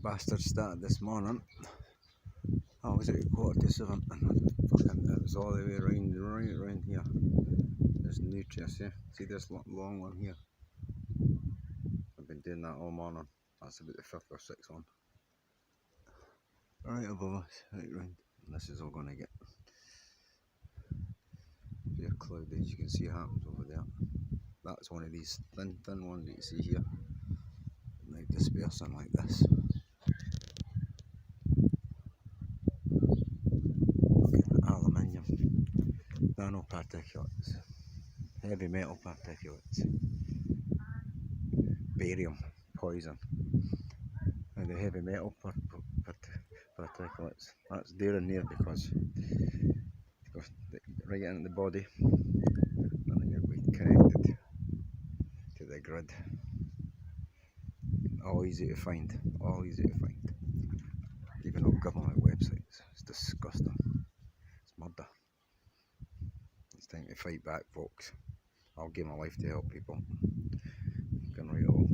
bastard started this morning. I was at 6:45 and it was all the way right around here. There's nutrients, yeah. See this long one here? I've been doing that all morning. That's about the 5th or 6th one. Right above us, right round. And this is all going to get very cloudy, as you can see happens over there. That's one of these thin ones that you see here. Now dispersing like this. Aluminium, nanoparticulates, heavy metal particulates, barium, poison. And the heavy metal particulates, that's there and there because it goes right into the body and then you'll be connected to the grid. All easy to find, all easy to find. Even on government websites, it's disgusting. It's murder. It's time to fight back, folks. I'll give my life to help people. Can write all.